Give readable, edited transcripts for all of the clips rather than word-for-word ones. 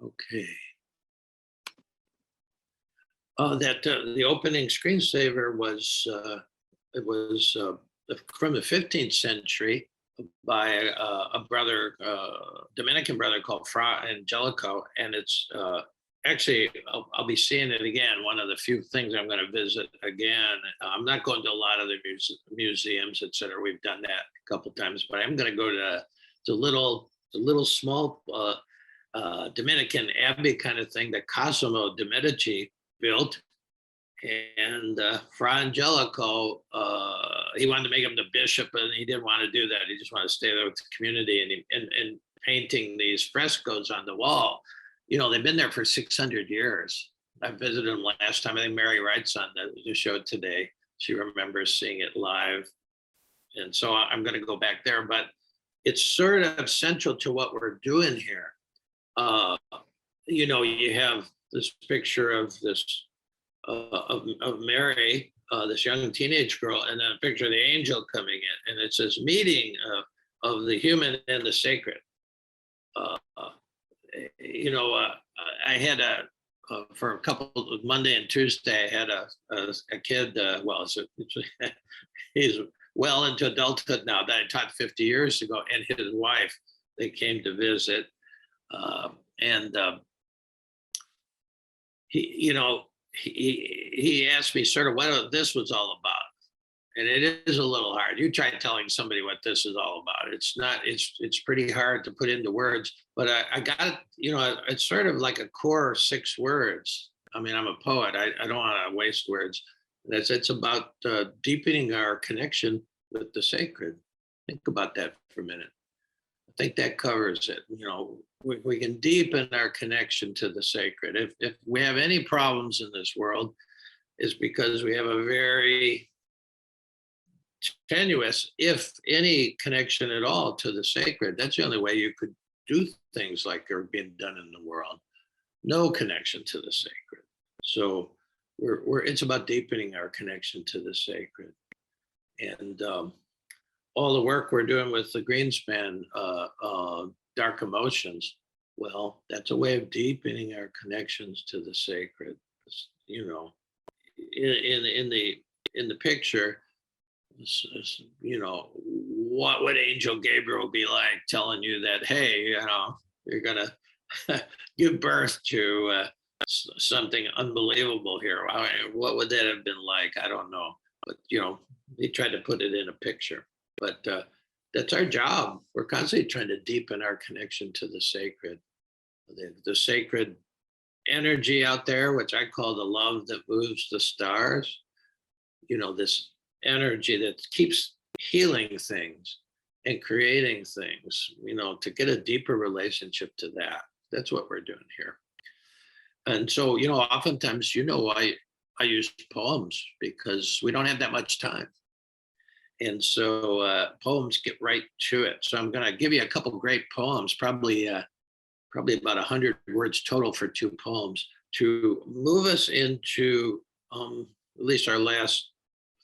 Okay. That the opening screensaver was it was from the 15th century by a brother, Dominican brother called Fra Angelico, and it's actually I'll be seeing it again. One of the few things I'm going to visit again. I'm not going to a lot of the museums, etc. We've done that a couple times, but I'm going to go to the little small Dominican abbey kind of thing that Cosimo de' Medici built. And Fra Angelico, he wanted to make him the bishop, and he didn't want to do that. He just wanted to stay there with the community, and painting these frescoes on the wall. You know, they've been there for 600 years. I visited them last time. I think Mary writes on the show today. She remembers seeing it live. And so I'm going to go back there, but it's sort of central to what we're doing here. You know, you have this picture of this of Mary, this young teenage girl, and then a picture of the angel coming in, and it says meeting of the human and the sacred. You know, I had for a couple of Monday and Tuesday, I had a kid. Well, he's well into adulthood now, that I taught 50 years ago, and his wife. They came to visit, and he asked me sort of what this was all about. And it is a little hard. You try telling somebody what this is all about. It's not, it's pretty hard to put into words, but I got it, you know, it's sort of like a core 6 words. I mean, I'm a poet. I don't want to waste words. It's about deepening our connection with the sacred. Think about that for a minute. I think that covers it. You know, we can deepen our connection to the sacred. If we have any problems in this world, it's because we have a very tenuous, if any, connection at all to the sacred. That's the only way you could do things like are being done in the world. No connection to the sacred. So it's about deepening our connection to the sacred. And all the work we're doing with the Greenspan dark emotions, well, that's a way of deepening our connections to the sacred. You know, in the picture, you know, what would Angel Gabriel be like telling you that, hey, you know, you're gonna give birth to something unbelievable here? What would that have been like? I don't know, but you know, they tried to put it in a picture. But that's our job. We're constantly trying to deepen our connection to the sacred, the sacred energy out there, which I call the love that moves the stars. You know, this energy that keeps healing things and creating things, you know, to get a deeper relationship to that. That's what we're doing here. And so, you know, oftentimes, you know, I use poems because we don't have that much time. And so poems get right to it. So I'm going to give you a couple of great poems, probably about 100 words total for 2 poems, to move us into at least our last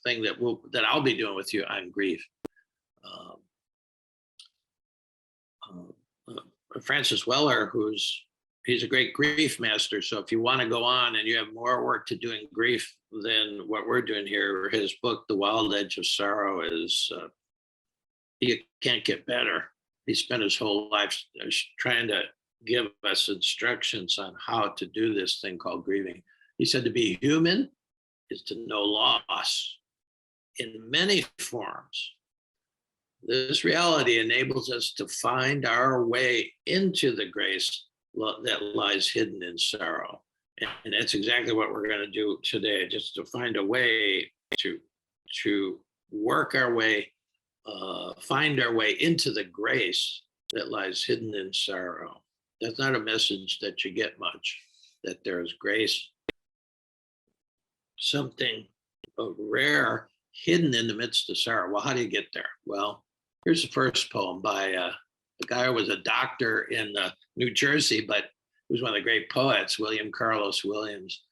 thing that I'll be doing with you on grief. Francis Weller, he's a great grief master. So if you want to go on and you have more work to do in grief than what we're doing here, his book, The Wild Edge of Sorrow, is you can't get better. He spent his whole life trying to give us instructions on how to do this thing called grieving. He said to be human is to know loss in many forms. This reality enables us to find our way into the grace that lies hidden in sorrow. And that's exactly what we're going to do today, just to find a way to work our way, find our way into the grace that lies hidden in sorrow. That's not a message that you get much, that there is grace, something rare hidden in the midst of sorrow. Well, how do you get there? Well, here's the first poem by a guy who was a doctor in New Jersey, but he was one of the great poets, William Carlos Williams.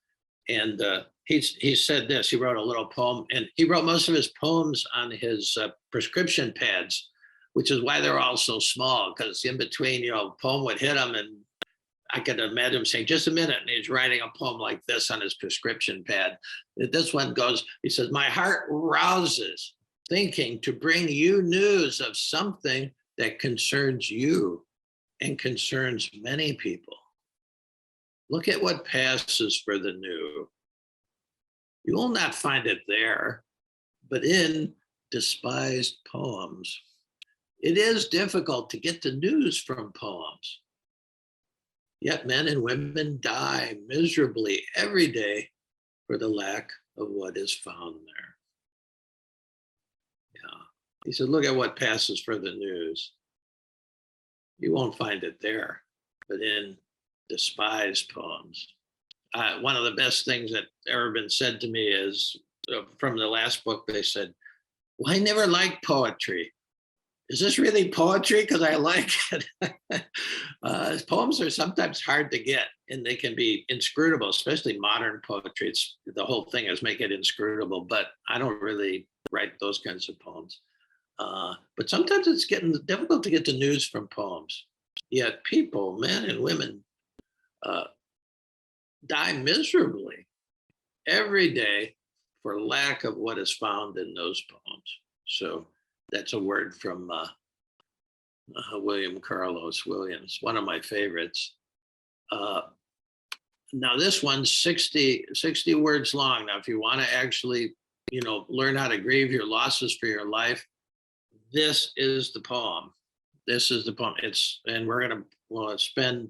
And he said this. He wrote a little poem, and he wrote most of his poems on his prescription pads, which is why they're all so small, because in between, you know, a poem would hit him, and I could imagine him saying, just a minute. And he's writing a poem like this on his prescription pad. This one goes, he says, my heart rouses thinking to bring you news of something that concerns you and concerns many people. Look at what passes for the new. You will not find it there, but in despised poems. It is difficult to get the news from poems. Yet men and women die miserably every day for the lack of what is found there. Yeah. He said, look at what passes for the news. You won't find it there, but in despised poems. One of the best things that ever been said to me is from the last book, they said, well, I never liked poetry. Is this really poetry? Because I like it. Poems are sometimes hard to get, and they can be inscrutable, especially modern poetry. It's, the whole thing is make it inscrutable, but I don't really write those kinds of poems. But sometimes it's getting difficult to get the news from poems. Yet people, men and women, die miserably every day for lack of what is found in those poems. So that's a word from William Carlos Williams, one of my favorites. Now this one's 60 words long. Now, if you want to actually, learn how to grieve your losses for your life, this is the poem. This is the poem. And we're going to spend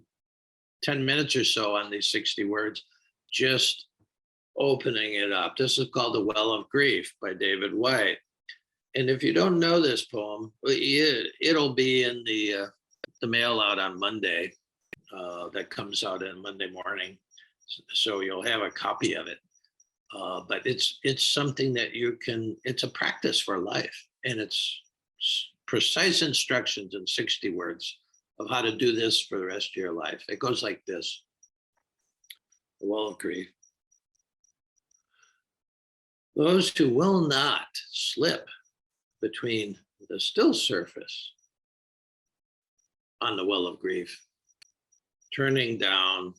10 minutes or so on these 60 words, just opening it up. This is called The Well of Grief by David White. And if you don't know this poem, it'll be in the mail out on Monday. That comes out on Monday morning, so you'll have a copy of it. But it's something that you can. It's a practice for life, and it's precise instructions in 60 words of how to do this for the rest of your life. It goes like this: The Well of Grief. Those who will not slip between the still surface on the well of grief, turning down,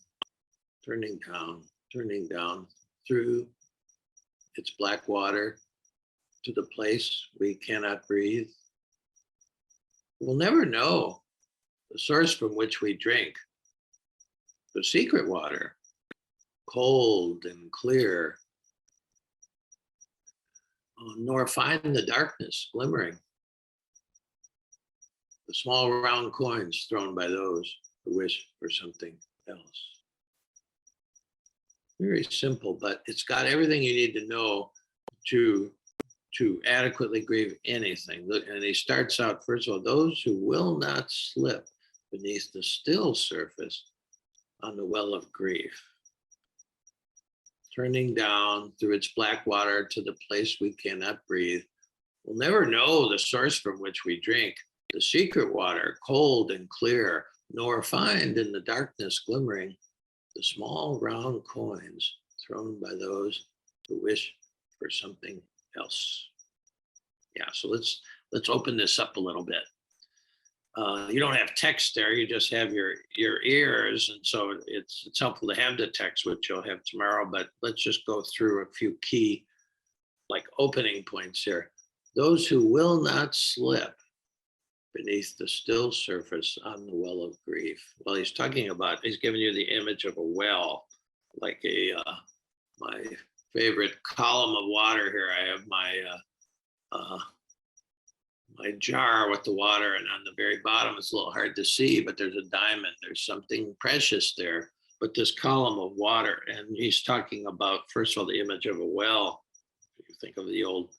turning down, turning down through its black water to the place we cannot breathe. We'll never know the source from which we drink, the secret water, cold and clear, nor find the darkness glimmering, the small round coins thrown by those who wish for something else. Very simple, but it's got everything you need to know to adequately grieve anything. And he starts out, first of all, those who will not slip beneath the still surface on the well of grief, turning down through its black water to the place we cannot breathe. We'll never know the source from which we drink, the secret water, cold and clear, nor find in the darkness glimmering the small round coins thrown by those who wish for something else. Yeah, so let's open this up a little bit. You don't have text there, you just have your ears, and so it's helpful to have the text, which you'll have tomorrow, but let's just go through a few key opening points here. Those who will not slip beneath the still surface on the well of grief. Well, he's giving you the image of a well, like my favorite column of water here. I have my jar with the water, and on the very bottom it's a little hard to see, but there's a diamond, there's something precious there. But this column of water, and he's talking about, first of all, the image of a well. If you think of the old,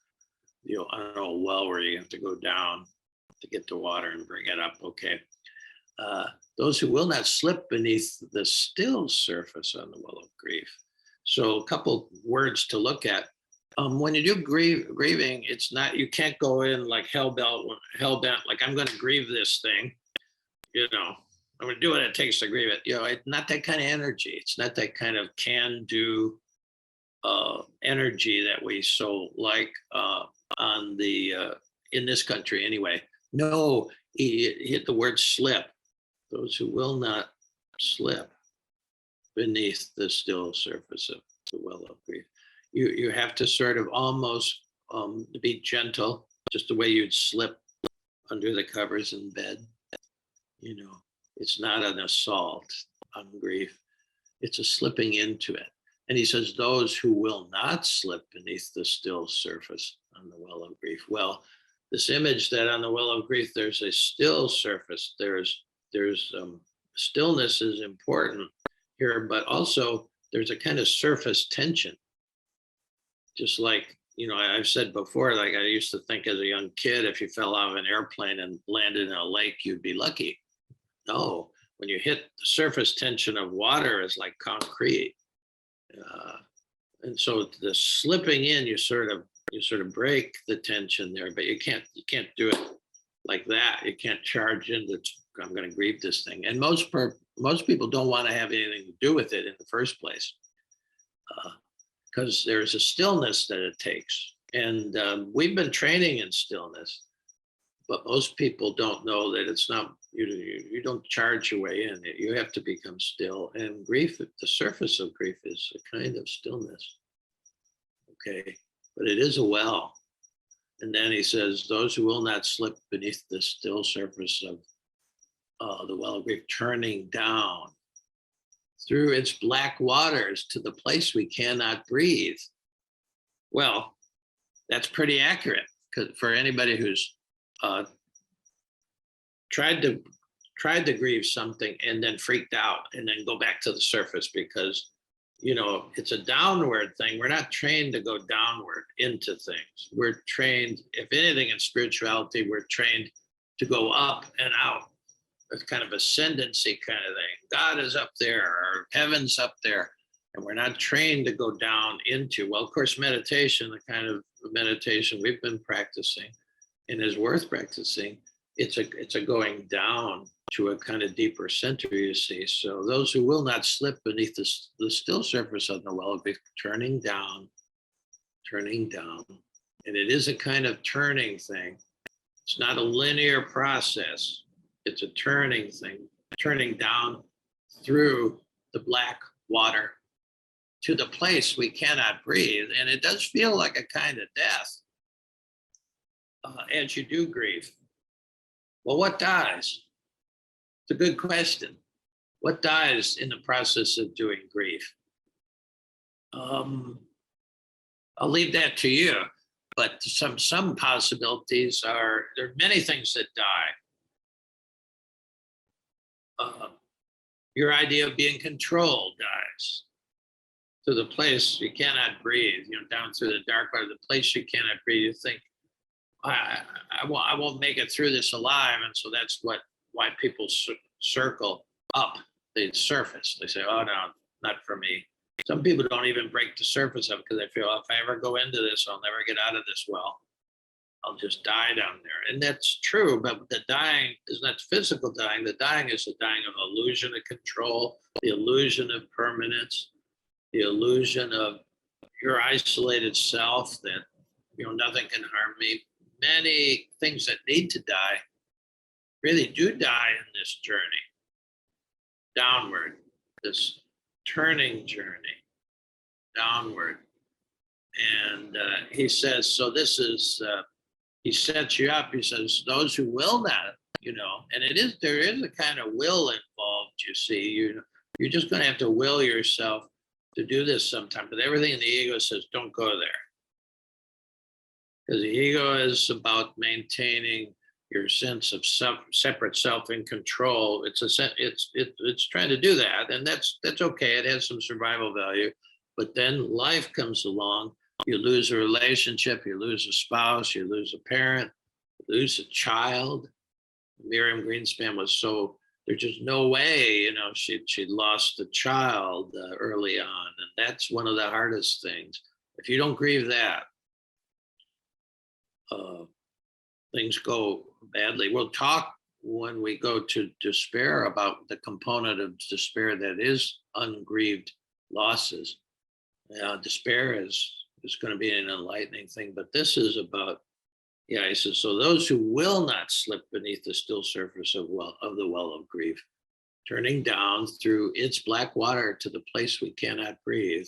I don't know, a well where you have to go down to get the water and bring it up. Okay. Those who will not slip beneath the still surface on the well of grief. So a couple words to look at. When you do grieving, it's not, you can't go in like hell bent, like I'm going to grieve this thing, I'm going to do what it takes to grieve it. It's not that kind of energy. It's not that kind of can-do energy that we so like on the in this country anyway. No, he hit the word slip. Those who will not slip beneath the still surface of the well of grief. You have to sort of almost be gentle, just the way you'd slip under the covers in bed. You know, it's not an assault on grief, it's a slipping into it. And he says, those who will not slip beneath the still surface on the well of grief. Well, this image that on the well of grief, there's a still surface, there's stillness is important here, but also there's a kind of surface tension. Just like, I've said before, like I used to think as a young kid, if you fell out of an airplane and landed in a lake, you'd be lucky. No, when you hit the surface tension of water is like concrete. And so the slipping in, you sort of break the tension there, but you can't do it like that. You can't charge into, I'm going to grieve this thing. And most people don't want to have anything to do with it in the first place, because there's a stillness that it takes. And we've been training in stillness, but most people don't know that it's not, you don't charge your way in. You have to become still. And grief, the surface of grief is a kind of stillness. Okay, but it is a well. And then he says, those who will not slip beneath the still surface of the well of grief, turning down through its black waters to the place we cannot breathe. Well, that's pretty accurate, because for anybody who's tried to grieve something and then freaked out and then go back to the surface, because it's a downward thing. We're not trained to go downward into things. We're trained, if anything, in spirituality, we're trained to go up and out. It's kind of ascendancy kind of thing. God is up there, or heaven's up there, and we're not trained to go down into. Well, of course, meditation, the kind of meditation we've been practicing and is worth practicing, it's a going down to a kind of deeper center, you see. So those who will not slip beneath the still surface of the well of grief, turning down. And it is a kind of turning thing. It's not a linear process. It's a turning thing, turning down through the black water to the place we cannot breathe. And it does feel like a kind of death as you do grieve. Well, what dies? It's a good question. What dies in the process of doing grief? I'll leave that to you, but some possibilities are, there are many things that die. Your idea of being controlled dies. To the place you cannot breathe, down through the dark part of the place you cannot breathe. You think, I won't make it through this alive, and so that's why people circle up the surface. They say, "Oh no, not for me." Some people don't even break the surface of it because they feel, if I ever go into this, I'll never get out of this well. I'll just die down there. And that's true, but the dying is not physical dying. The dying is the dying of illusion of control, the illusion of permanence, the illusion of your isolated self, that nothing can harm me. Many things that need to die really do die in this journey downward, this turning journey downward. And he says, so this is, he sets you up. He says, those who will not, and there is a kind of will involved, you see. You're just going to have to will yourself to do this sometime. But everything in the ego says, don't go there. Because the ego is about maintaining your sense of separate self in control. It's trying to do that, and that's okay. It has some survival value. But then life comes along. You lose a relationship, you lose a spouse, you lose a parent, you lose a child. Miriam Greenspan was there's just no way, she'd lost a child early on, and that's one of the hardest things. If you don't grieve that, things go badly. We'll talk when we go to despair about the component of despair that is ungrieved losses. Despair is going to be an enlightening thing, but this is about, he says, so those who will not slip beneath the still surface of the well of grief, turning down through its black water to the place we cannot breathe.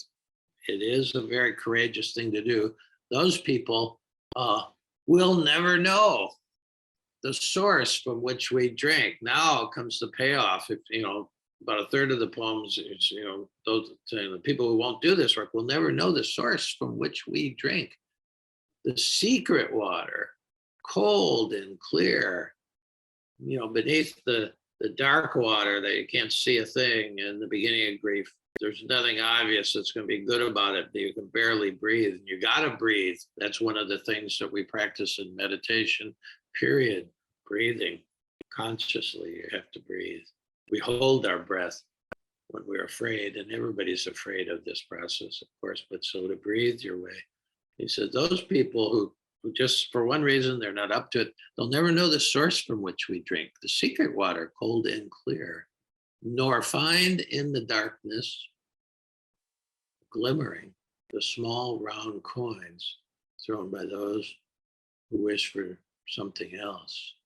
It is a very courageous thing to do. Those people will never know the source from which we drink. Now comes the payoff. If about a third of the poems, it's, those the people who won't do this work will never know the source from which we drink. The secret water, cold and clear, beneath the dark water that you can't see a thing in the beginning of grief. There's nothing obvious that's going to be good about it. You can barely breathe. You got to breathe. That's one of the things that we practice in meditation, period. Breathing consciously. You have to breathe. We hold our breath when we're afraid, and everybody's afraid of this process, of course, but so to breathe your way. He said, those people who just for one reason, they're not up to it, they'll never know the source from which we drink, the secret water, cold and clear, nor find in the darkness glimmering the small round coins thrown by those who wish for something else.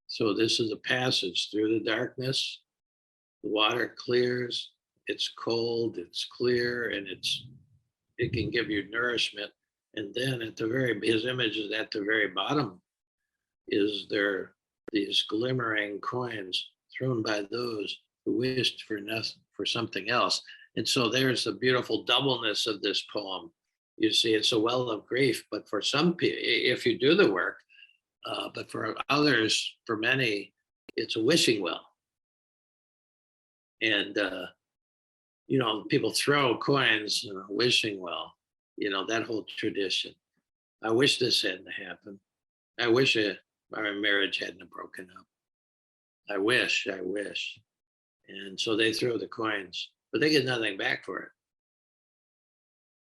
So this is a passage through the darkness. The water clears, it's cold, it's clear, and it can give you nourishment. And then his image is at the very bottom, is there these glimmering coins thrown by those who wished for nothing, for something else. And so there's the beautiful doubleness of this poem. You see, it's a well of grief, but for some people, if you do the work, but for others, for many, it's a wishing well. And, people throw coins in a wishing well, that whole tradition. I wish this hadn't happened. I wish our marriage hadn't broken up. I wish. And so they throw the coins, but they get nothing back for it.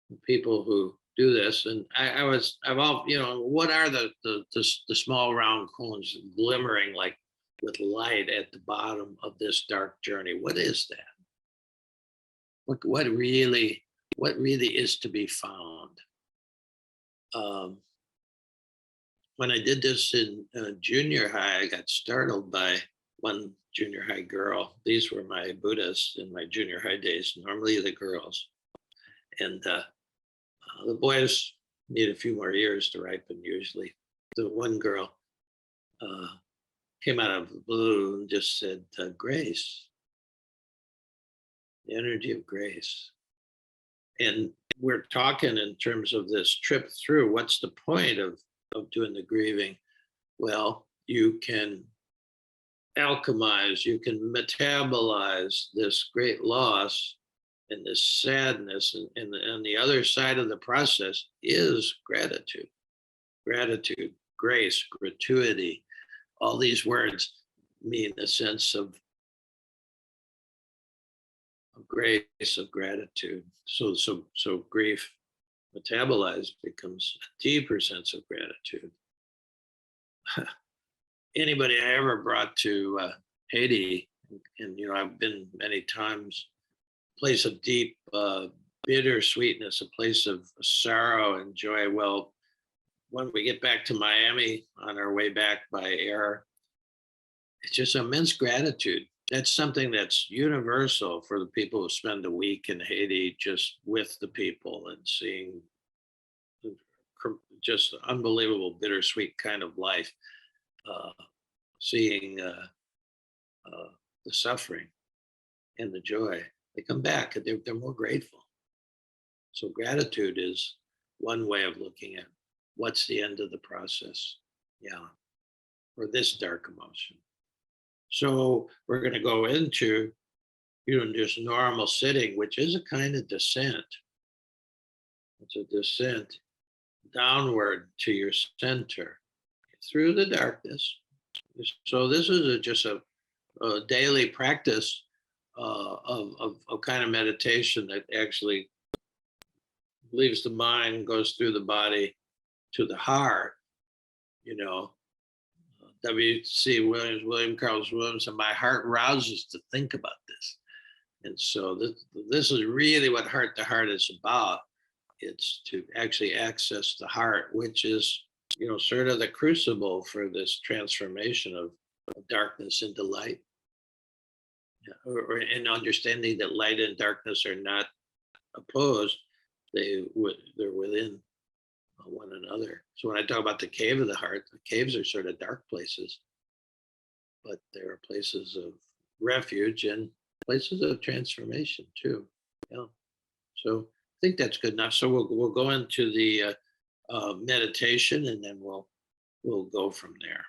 The people who do this, and what are the small round cones glimmering like with light at the bottom of this dark journey? What is that? What really is to be found? When I did this in junior high, I got startled by one junior high girl. These were my Buddhists in my junior high days, normally the girls. And the boys need a few more years to ripen usually. The one girl came out of the blue and just said, grace, the energy of grace. And we're talking in terms of this trip through, what's the point of doing the grieving? Well, you can alchemize, you can metabolize this great loss and this sadness, and the other side of the process is gratitude, grace, gratuity. All these words mean a sense of grace, of gratitude. So grief metabolized becomes a deeper sense of gratitude. Anybody I ever brought to Haiti, and I've been many times, place of deep bitter sweetness, a place of sorrow and joy. Well, when we get back to Miami on our way back by air, it's just immense gratitude. That's something that's universal for the people who spend a week in Haiti, just with the people and seeing just unbelievable bittersweet kind of life, seeing the suffering and the joy. They come back and they're more grateful. So gratitude is one way of looking at what's the end of the process. Yeah, for this dark emotion. So we're going to go into, just normal sitting, which is a kind of descent. It's a descent downward to your center through the darkness. So this is just a daily practice of kind of meditation that actually leaves the mind, goes through the body to the heart. William Carlos Williams, and my heart rouses to think about this. And so this is really what heart to heart is about. It's to actually access the heart, which is, sort of the crucible for this transformation of of darkness into light. Yeah. Or and understanding that light and darkness are not opposed, they're within one another. So when I talk about the cave of the heart, the caves are sort of dark places, but there are places of refuge and places of transformation too. Yeah. So I think that's good enough. So we'll go into the meditation, and then we'll go from there.